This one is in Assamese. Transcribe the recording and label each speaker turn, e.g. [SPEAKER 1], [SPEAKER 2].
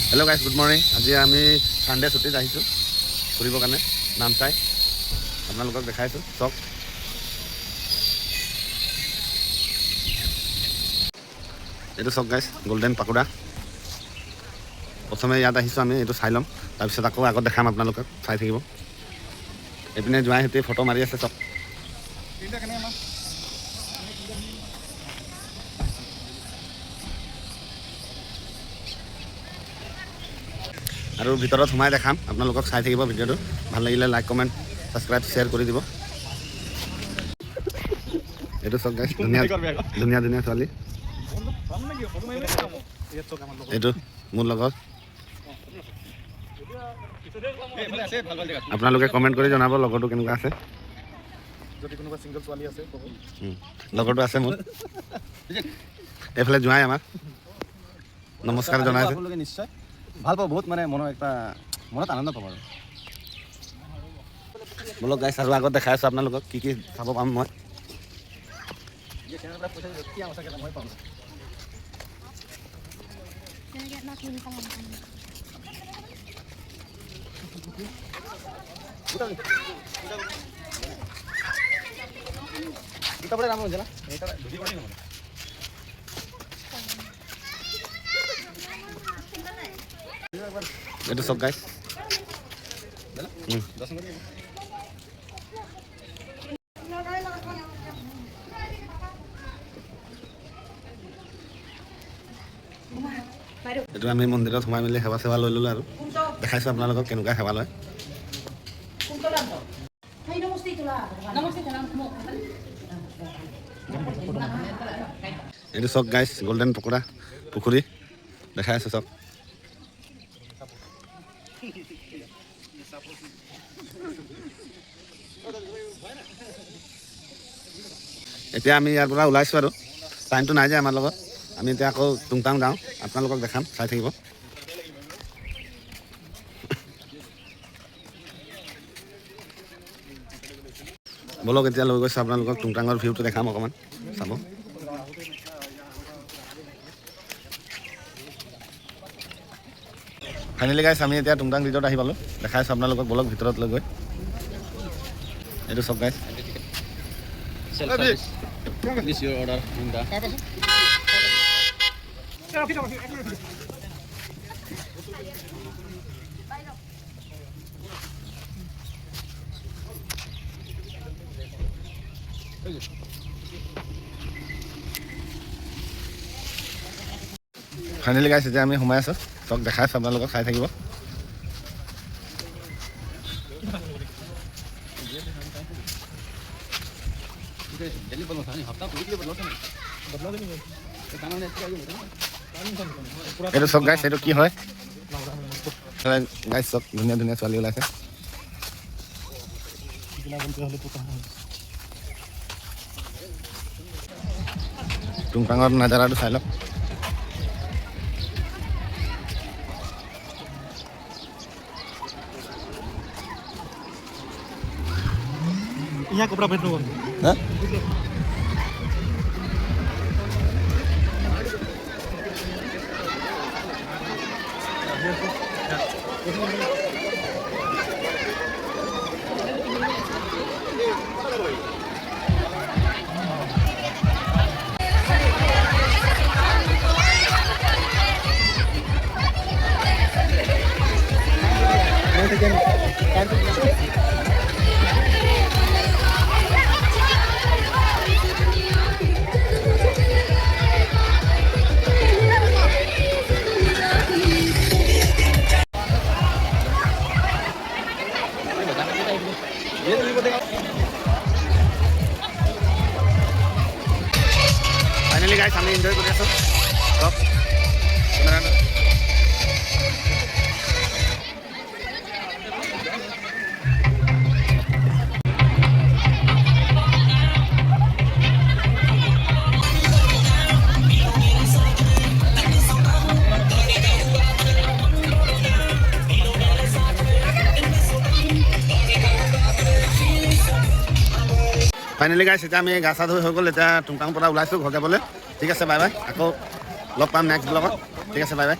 [SPEAKER 1] Hello' guys, good morning. আজি আমি ছানডে ছুটীত আহিছোঁ ফুৰিবৰ কাৰণে নামচাই। আপোনালোকক দেখাইছোঁ চক। এইটো চক গাইজ, গল্ডেন পাকোৰা। প্ৰথমে ইয়াত আহিছোঁ আমি, এইটো চাই ল'ম, তাৰপিছত আকৌ আগত দেখাম আপোনালোকক, চাই থাকিব। এইপিনে যোৱাই সিহঁতে ফটো মাৰি আছে চক। আৰু ভিতৰত সোমাই দেখাম আপোনালোকক, চাই থাকিব ভিডিঅ'টো। ভাল লাগিলে লাইক, কমেণ্ট, ছাবস্ক্ৰাইব, শ্বেয়াৰ কৰি দিব। এইটো চক গাইজ, ধুনীয়া ধুনীয়া ধুনীয়া ছোৱালী। এইটো মোৰ লগত। আপোনালোকে কমেণ্ট কৰি জনাব লগৰটো কেনেকুৱা আছে। লগৰটো আছে মোৰ। এইফালে যোৱাই আমাৰ নমস্কাৰ জনাইছে।
[SPEAKER 2] নিশ্চয় ভাল পাব, বহুত মানে মনত আনন্দ পাব আৰু।
[SPEAKER 1] বলক গাইছ, আৰু আগত দেখাই আছোঁ আপোনালোকক কি কি চাব পাম মই। এইটো চক গাইছ। এইটো আমি মন্দিৰত সোমাই মেলি সেৱা চেৱা লৈ ল'লোঁ আৰু দেখাইছোঁ আপোনালোকক কেনেকুৱা সেৱা লয়। এইটো চক গাইছ, গল্ডেন পকোৰা পুখুৰী দেখাই আছোঁ চক। এতিয়া আমি ইয়াৰ পৰা ওলাইছোঁ আৰু টাইমটো নাই যে আমাৰ লগত। আমি এতিয়া আকৌ টুংটাং যাওঁ, আপোনালোকক দেখাম, চাই থাকিব। বলক এতিয়া লৈ গৈছোঁ আপোনালোকক টুংটাঙৰ ভিউটো দেখাম অকণমান, চাব। ফাইনেলি গাইছ, আমি এতিয়া টুংটাং ৰিজৰ্ট আহি পালোঁ, দেখাইছোঁ আপোনালোকক। বলক ভিতৰত লৈ গৈ। এইটো চক গাইছ।
[SPEAKER 2] Please your order in the
[SPEAKER 1] finally গাইছ, এতিয়া আমি সোমাই আছোঁ চক, দেখাইছোঁ আপোনালোকক, চাই থাকিব। এইটো চক গাইছ, এইটো কি হয় গাইছ চক, ধুনীয়া ধুনীয়া ছোৱালী ওলাইছে। টুংটাঙৰ নাজাৰাটো চাই লওক।
[SPEAKER 3] यहाँ कपड़ा फेंक दो।
[SPEAKER 1] हाँ? ফাইনেলি গাইছ, আমি এনজয় কৰি আছোঁ চব। ফাইনেলি গাইছ, এতিয়া আমি গা চা ধুই হৈ গ'ল। এতিয়া টুংটাং পৰা ওলাইছোঁ ঘৰ যাবলৈ। ঠিক আছে, বাই বাই। আকৌ লগ পাম নেক্সট ব্লগত। ঠিক আছে, বাই বাই।